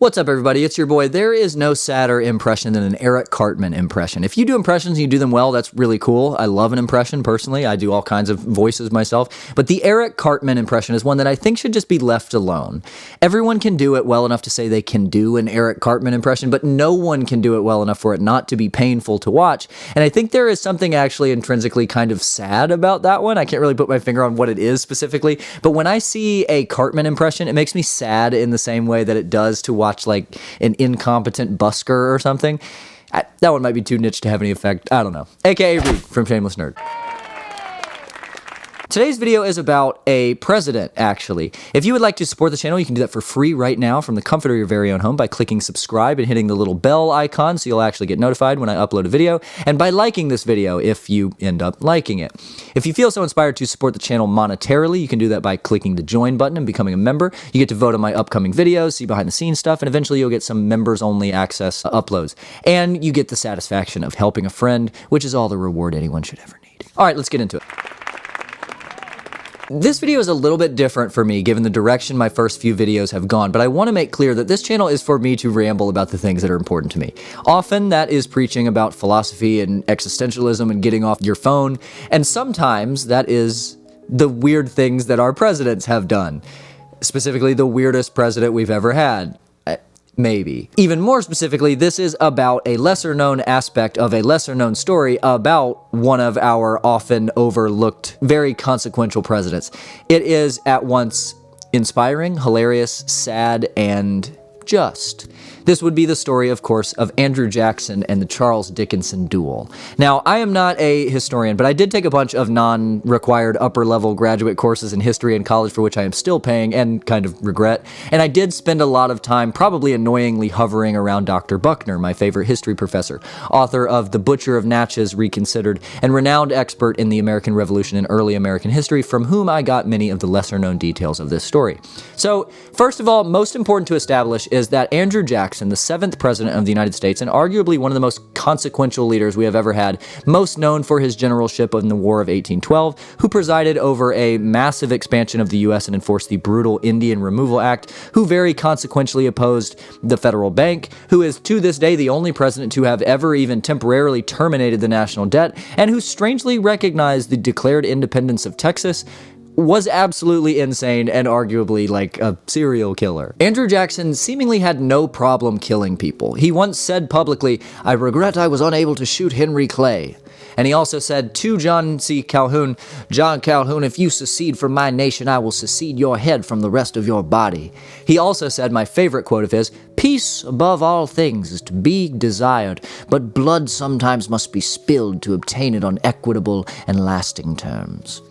What's up, everybody? It's your boy. There is no sadder impression than an Eric Cartman impression. If you do impressions and you do them well, that's really cool. I love an impression, personally. I do all kinds of voices myself. But the Eric Cartman impression is one that I think should just be left alone. Everyone can do it well enough to say they can do an Eric Cartman impression, but no one can do it well enough for it not to be painful to watch. And I think there is something actually intrinsically kind of sad about that one. I can't really put my finger on what it is specifically, but when I see a Cartman impression, it makes me sad in the same way that it does to watch like an incompetent busker or something. That one might be too niche to have any effect. I don't know. AKA Reed from Shameless Nerd. Today's video is about a president, actually. If you would like to support the channel, you can do that for free right now from the comfort of your very own home by clicking subscribe and hitting the little bell icon so you'll actually get notified when I upload a video, and by liking this video if you end up liking it. If you feel so inspired to support the channel monetarily, you can do that by clicking the join button and becoming a member. You get to vote on my upcoming videos, see behind the scenes stuff, and eventually you'll get some members-only access uploads. And you get the satisfaction of helping a friend, which is all the reward anyone should ever need. All right, let's get into it. This video is a little bit different for me given the direction my first few videos have gone, but I want to make clear that this channel is for me to ramble about the things that are important to me. Often that is preaching about philosophy and existentialism and getting off your phone, and sometimes that is the weird things that our presidents have done. Specifically, the weirdest president we've ever had. Maybe. Even more specifically, this is about a lesser-known aspect of a lesser-known story about one of our often overlooked, very consequential presidents. It is at once inspiring, hilarious, sad, and just. This would be the story, of course, of Andrew Jackson and the Charles Dickinson duel. Now, I am not a historian, but I did take a bunch of non-required upper-level graduate courses in history in college for which I am still paying and kind of regret, and I did spend a lot of time probably annoyingly hovering around Dr. Buckner, my favorite history professor, author of The Butcher of Natchez Reconsidered, and renowned expert in the American Revolution and early American history, from whom I got many of the lesser-known details of this story. So, first of all, most important to establish is that Andrew Jackson, the 7th president of the United States, and arguably one of the most consequential leaders we have ever had, most known for his generalship in the War of 1812, who presided over a massive expansion of the U.S. and enforced the brutal Indian Removal Act, who very consequentially opposed the federal bank, who is to this day the only president to have ever even temporarily terminated the national debt, and who strangely recognized the declared independence of Texas, was absolutely insane and arguably like a serial killer. Andrew Jackson seemingly had no problem killing people. He once said publicly, "I regret I was unable to shoot Henry Clay." And he also said to John C. Calhoun, "John Calhoun, if you secede from my nation, I will secede your head from the rest of your body." He also said, my favorite quote of his, "Peace above all things is to be desired, but blood sometimes must be spilled to obtain it on equitable and lasting terms."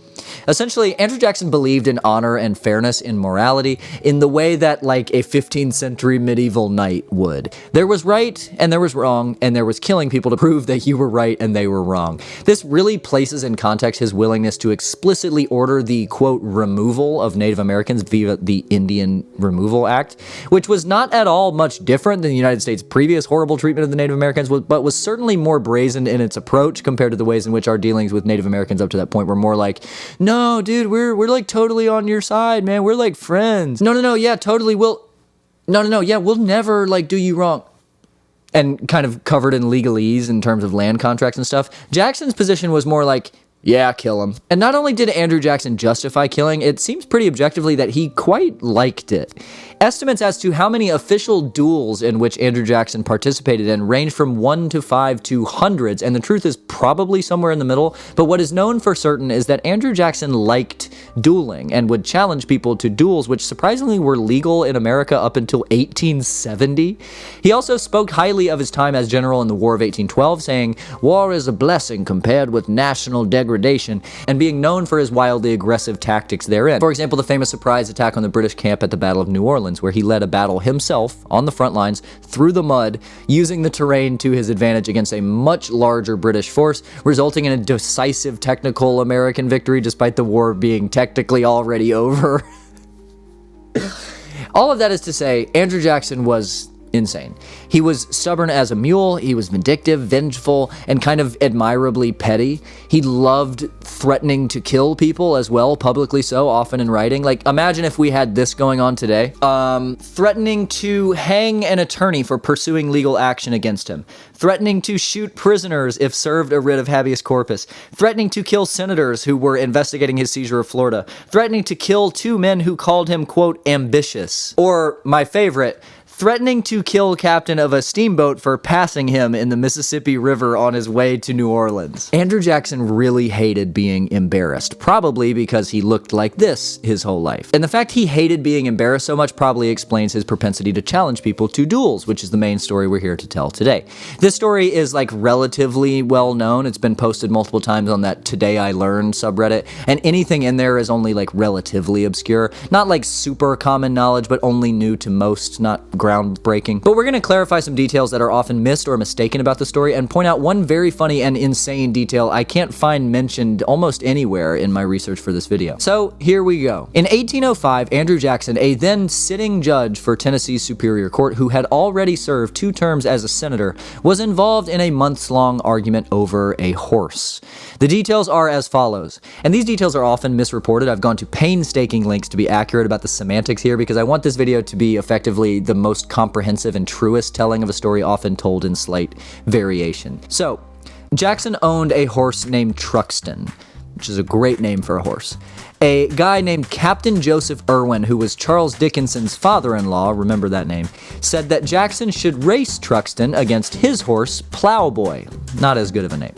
Essentially, Andrew Jackson believed in honor and fairness in morality in the way that, like, a 15th century medieval knight would. There was right, and there was wrong, and there was killing people to prove that you were right and they were wrong. This really places in context his willingness to explicitly order the, quote, removal of Native Americans via the Indian Removal Act, which was not at all much different than the United States' previous horrible treatment of the Native Americans, but was certainly more brazen in its approach compared to the ways in which our dealings with Native Americans up to that point were more like, "No, dude, we're like totally on your side, man. We're like friends. No, yeah, totally. Yeah, we'll never like do you wrong." And kind of covered in legalese in terms of land contracts and stuff. Jackson's position was more like, "Yeah, kill him." And not only did Andrew Jackson justify killing, it seems pretty objectively that he quite liked it. Estimates as to how many official duels in which Andrew Jackson participated in range from 1 to 5 to hundreds, and the truth is probably somewhere in the middle, but what is known for certain is that Andrew Jackson liked dueling and would challenge people to duels, which surprisingly were legal in America up until 1870. He also spoke highly of his time as general in the War of 1812, saying, "War is a blessing compared with national degradation," and being known for his wildly aggressive tactics therein. For example, the famous surprise attack on the British camp at the Battle of New Orleans, where he led a battle himself on the front lines through the mud, using the terrain to his advantage against a much larger British force, resulting in a decisive technical American victory despite the war being technically already over. All of that is to say, Andrew Jackson was insane. He was stubborn as a mule, he was vindictive, vengeful, and kind of admirably petty. He loved threatening to kill people as well, publicly so, often in writing. Like, imagine if we had this going on today. Threatening to hang an attorney for pursuing legal action against him. Threatening to shoot prisoners if served a writ of habeas corpus. Threatening to kill senators who were investigating his seizure of Florida. Threatening to kill 2 men who called him, quote, ambitious. Or, my favorite, threatening to kill captain of a steamboat for passing him in the Mississippi River on his way to New Orleans. Andrew Jackson really hated being embarrassed, probably because he looked like this his whole life. And the fact he hated being embarrassed so much probably explains his propensity to challenge people to duels, which is the main story we're here to tell today. This story is like relatively well known. It's been posted multiple times on that Today I Learned subreddit, and anything in there is only like relatively obscure. Not like super common knowledge, but only new to most, not groundbreaking. But we're going to clarify some details that are often missed or mistaken about the story and point out one very funny and insane detail I can't find mentioned almost anywhere in my research for this video. So here we go. In 1805, Andrew Jackson, a then sitting judge for Tennessee's Superior Court who had already served 2 terms as a senator, was involved in a months-long argument over a horse. The details are as follows, and these details are often misreported. I've gone to painstaking lengths to be accurate about the semantics here because I want this video to be effectively the most comprehensive and truest telling of a story often told in slight variation. So, Jackson owned a horse named Truxton, which is a great name for a horse. A guy named Captain Joseph Irwin, who was Charles Dickinson's father-in-law, remember that name, said that Jackson should race Truxton against his horse, Plowboy. Not as good of a name.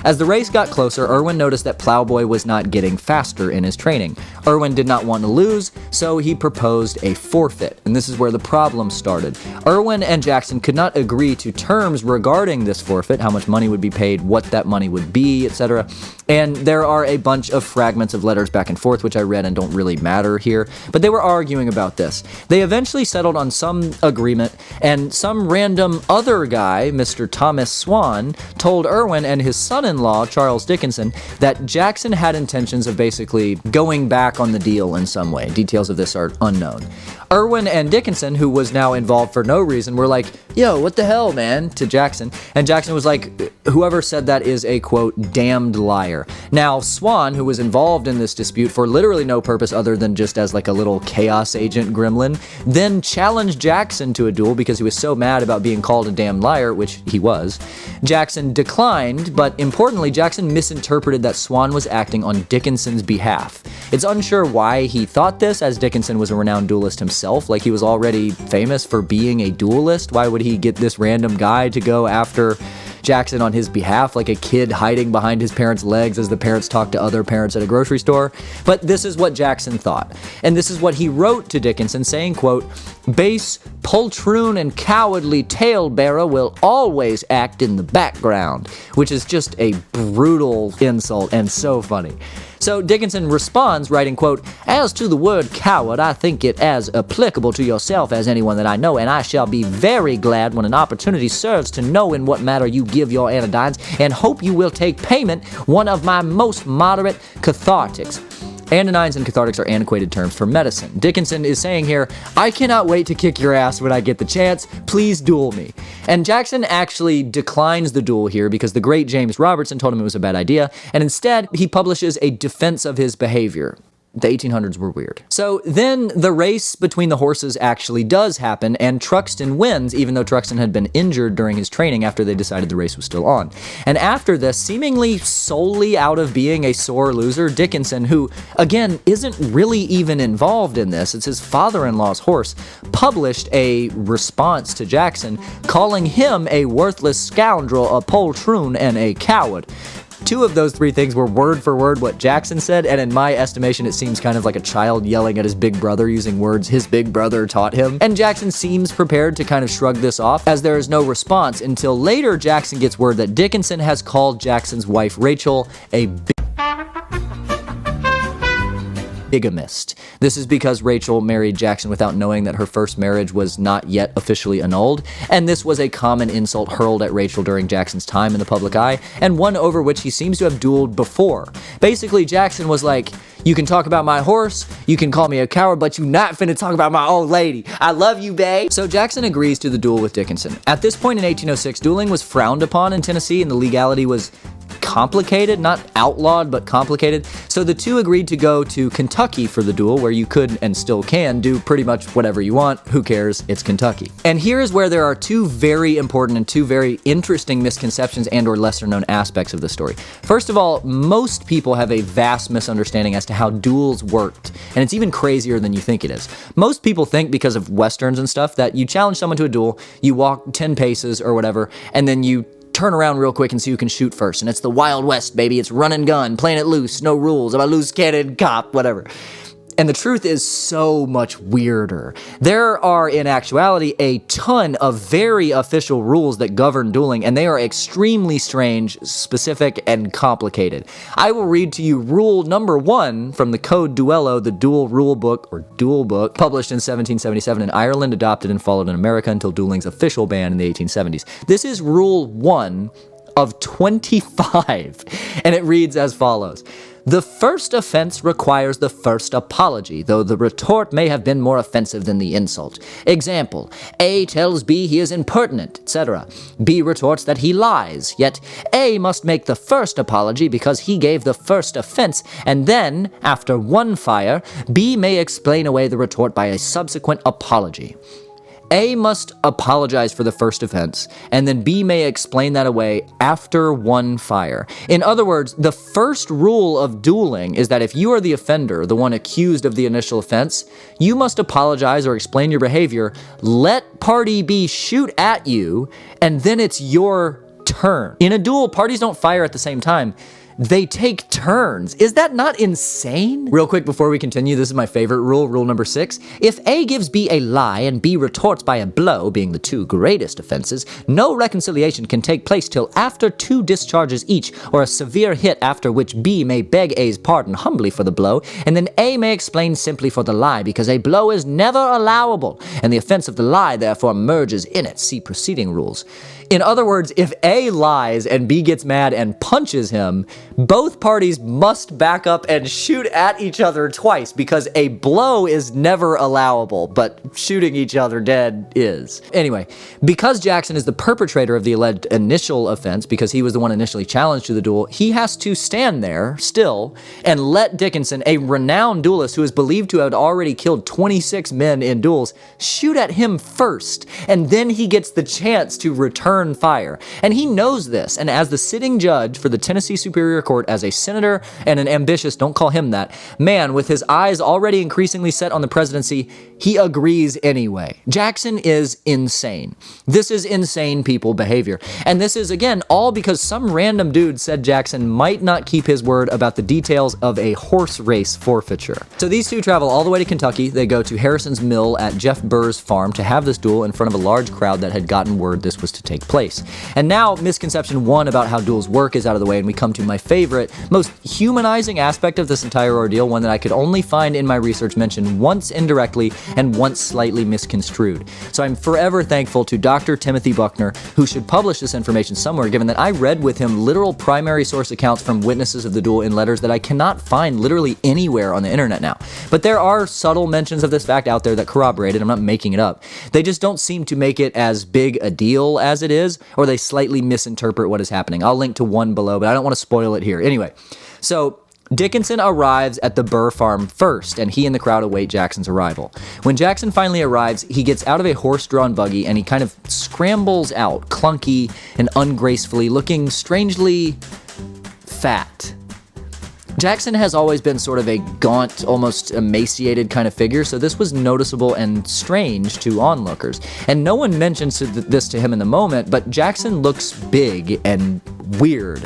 As the race got closer, Irwin noticed that Plowboy was not getting faster in his training. Irwin did not want to lose, so he proposed a forfeit, and this is where the problem started. Irwin and Jackson could not agree to terms regarding this forfeit, how much money would be paid, what that money would be, etc. And there are a bunch of fragments of letters back and forth, which I read and don't really matter here, but they were arguing about this. They eventually settled on some agreement, and some random other guy, Mr. Thomas Swan, told Irwin and his son-in-law, Charles Dickinson, that Jackson had intentions of basically going back on the deal in some way. Details of this are unknown. Irwin and Dickinson, who was now involved for no reason, were like, yo, what the hell, man, to Jackson. And Jackson was like, whoever said that is a, quote, damned liar. Now, Swan, who was involved in this dispute for literally no purpose other than just as like a little chaos agent gremlin, then challenged Jackson to a duel because he was so mad about being called a damned liar, which he was. Jackson declined, but importantly, Jackson misinterpreted that Swan was acting on Dickinson's behalf. It's unsure why he thought this, as Dickinson was a renowned duelist himself. Like, he was already famous for being a duelist. Why would he get this random guy to go after Jackson on his behalf, like a kid hiding behind his parents' legs as the parents talk to other parents at a grocery store? But this is what Jackson thought. And this is what he wrote to Dickinson, saying, quote, base, poltroon, and cowardly talebearer will always act in the background, which is just a brutal insult and so funny. So Dickinson responds, writing, quote, as to the word coward, I think it as applicable to yourself as anyone that I know, and I shall be very glad when an opportunity serves to know in what matter you give your anodynes, and hope you will take payment one of my most moderate cathartics. Anodynes and cathartics are antiquated terms for medicine. Dickinson is saying here, I cannot wait to kick your ass when I get the chance. Please duel me. And Jackson actually declines the duel here because the great James Robertson told him it was a bad idea, and instead he publishes a defense of his behavior. The 1800s were weird. So then the race between the horses actually does happen, and Truxton wins, even though Truxton had been injured during his training after they decided the race was still on. And after this, seemingly solely out of being a sore loser, Dickinson, who, again, isn't really even involved in this, it's his father-in-law's horse, published a response to Jackson, calling him a worthless scoundrel, a poltroon, and a coward. 2 of those 3 things were word for word what Jackson said, and in my estimation, it seems kind of like a child yelling at his big brother using words his big brother taught him. And Jackson seems prepared to kind of shrug this off, as there is no response until later Jackson gets word that Dickinson has called Jackson's wife Rachel a bigamist. This is because Rachel married Jackson without knowing that her first marriage was not yet officially annulled, and this was a common insult hurled at Rachel during Jackson's time in the public eye, and one over which he seems to have dueled before. Basically, Jackson was like, You can talk about my horse, you can call me a coward, but you not finna talk about my old lady. I love you, babe. So Jackson agrees to the duel with Dickinson. At this point in 1806, dueling was frowned upon in Tennessee, and the legality was complicated, not outlawed, but complicated. So the two agreed to go to Kentucky for the duel, where you could and still can do pretty much whatever you want. Who cares? It's Kentucky. And here is where there are two very important and two very interesting misconceptions and or lesser known aspects of the story. First of all, most people have a vast misunderstanding as to how duels worked, and it's even crazier than you think it is. Most people think, because of westerns and stuff, that you challenge someone to a duel, you walk 10 paces or whatever, and then you turn around real quick and see who can shoot first. And it's the Wild West, baby. It's run and gun, playing it loose, no rules. I'm a loose cannon cop, whatever. And the truth is so much weirder. There are, in actuality, a ton of very official rules that govern dueling, and they are extremely strange, specific, and complicated. I will read to you rule number 1 from the Code Duello, the duel rule book, or duel book, published in 1777 in Ireland, adopted and followed in America until dueling's official ban in the 1870s. This is rule 1 of 25, and it reads as follows. The first offense requires the first apology, though the retort may have been more offensive than the insult. Example, A tells B he is impertinent, etc. B retorts that he lies, yet A must make the first apology because he gave the first offense, and then, after one fire, B may explain away the retort by a subsequent apology. A must apologize for the first offense, and then B may explain that away after one fire. In other words, the first rule of dueling is that if you are the offender, the one accused of the initial offense, you must apologize or explain your behavior, let party B shoot at you, and then it's your turn. In a duel, parties don't fire at the same time. They take turns. Is that not insane? Real quick before we continue, this is my favorite rule, rule number 6. If A gives B a lie and B retorts by a blow, being the two greatest offenses, no reconciliation can take place till after 2 discharges each, or a severe hit, after which B may beg A's pardon humbly for the blow, and then A may explain simply for the lie, because a blow is never allowable, and the offense of the lie therefore merges in it. See preceding rules. In other words, if A lies and B gets mad and punches him, both parties must back up and shoot at each other twice, because a blow is never allowable, but shooting each other dead is. Anyway, because Jackson is the perpetrator of the alleged initial offense, because he was the one initially challenged to the duel, he has to stand there still and let Dickinson, a renowned duelist who is believed to have already killed 26 men in duels, shoot at him first, and then he gets the chance to return fire. And he knows this, and as the sitting judge for the Tennessee Superior Court, as a senator and an ambitious, don't call him that, man with his eyes already increasingly set on the presidency, he agrees anyway. Jackson is insane. This is insane people behavior. And this is, again, all because some random dude said Jackson might not keep his word about the details of a horse race forfeiture. So these two travel all the way to Kentucky. They go to Harrison's Mill at Jeff Burr's farm to have this duel in front of a large crowd that had gotten word this was to take place. And now misconception 1 about how duels work is out of the way, and we come to my favorite, most humanizing aspect of this entire ordeal, one that I could only find in my research mentioned once indirectly and once slightly misconstrued. So I'm forever thankful to Dr. Timothy Buckner, who should publish this information somewhere, given that I read with him literal primary source accounts from witnesses of the duel in letters that I cannot find literally anywhere on the internet now. But there are subtle mentions of this fact out there that corroborate it. I'm not making it up. They just don't seem to make it as big a deal as it is, or they slightly misinterpret what is happening. I'll link to one below, but I don't want to spoil it here. Anyway, so Dickinson arrives at the Burr farm first, and he and the crowd await Jackson's arrival. When Jackson finally arrives, he gets out of a horse-drawn buggy, and he kind of scrambles out, clunky and ungracefully, looking strangely fat. Jackson has always been sort of a gaunt, almost emaciated kind of figure, so this was noticeable and strange to onlookers. And no one mentions this to him in the moment, but Jackson looks big and weird.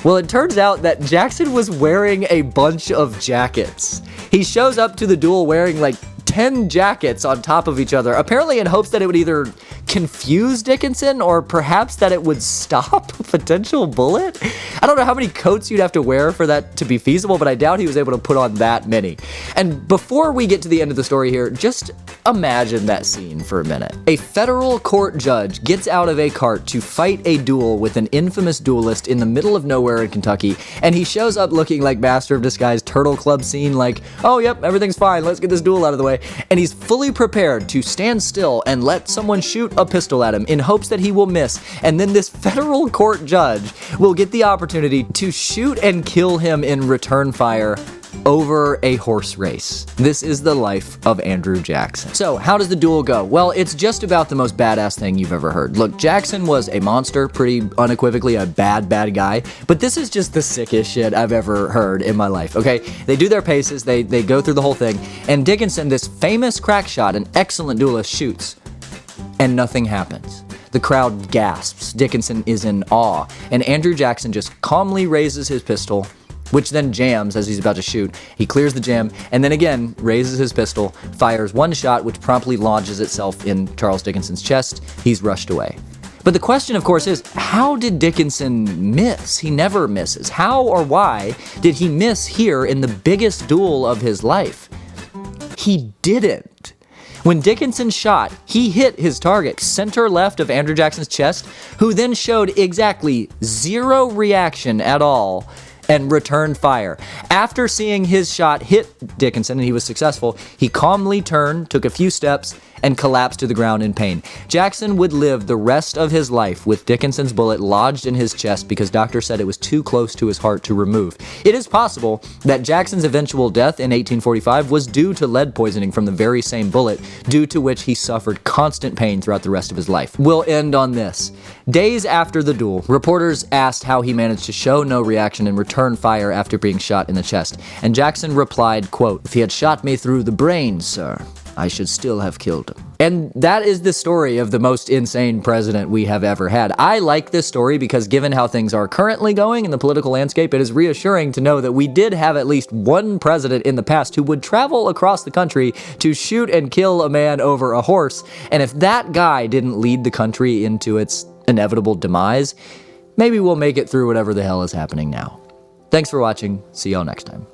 Well, it turns out that Jackson was wearing a bunch of jackets. He shows up to the duel wearing like 10 jackets on top of each other, apparently in hopes that it would either confuse Dickinson or perhaps that it would stop a potential bullet. I don't know how many coats you'd have to wear for that to be feasible, but I doubt he was able to put on that many. And before we get to the end of the story here, just imagine that scene for a minute. A federal court judge gets out of a cart to fight a duel with an infamous duelist in the middle of nowhere in Kentucky, and he shows up looking like Master of Disguise Turtle Club scene, like, oh yep, everything's fine, let's get this duel out of the way. And he's fully prepared to stand still and let someone shoot a pistol at him in hopes that he will miss, and then this federal court judge will get the opportunity to shoot and kill him in return fire over a horse race. This is the life of Andrew Jackson. So how does the duel go? Well, it's just about the most badass thing you've ever heard. Look, Jackson was a monster, pretty unequivocally a bad guy, but this is just the sickest shit I've ever heard in my life, okay? They do their paces, they go through the whole thing, and Dickinson, this famous crack shot, an excellent duelist, shoots, and nothing happens. The crowd gasps, Dickinson is in awe, and Andrew Jackson just calmly raises his pistol, which then jams as he's about to shoot. He clears the jam, and then again raises his pistol, fires one shot, which promptly lodges itself in Charles Dickinson's chest. He's rushed away. But the question, of course, is how did Dickinson miss? He never misses. How or why did he miss here in the biggest duel of his life? He didn't. When Dickinson shot, he hit his target, center left of Andrew Jackson's chest, who then showed exactly zero reaction at all and returned fire. After seeing his shot hit Dickinson and he was successful, he calmly turned, took a few steps, and collapsed to the ground in pain. Jackson would live the rest of his life with Dickinson's bullet lodged in his chest because doctors said it was too close to his heart to remove. It is possible that Jackson's eventual death in 1845 was due to lead poisoning from the very same bullet, due to which he suffered constant pain throughout the rest of his life. We'll end on this. Days after the duel, reporters asked how he managed to show no reaction and return fire after being shot in the chest, and Jackson replied, quote, "If he had shot me through the brain, sir, I should still have killed him." And that is the story of the most insane president we have ever had. I like this story because given how things are currently going in the political landscape, it is reassuring to know that we did have at least one president in the past who would travel across the country to shoot and kill a man over a horse. And if that guy didn't lead the country into its inevitable demise, maybe we'll make it through whatever the hell is happening now. Thanks for watching. See y'all next time.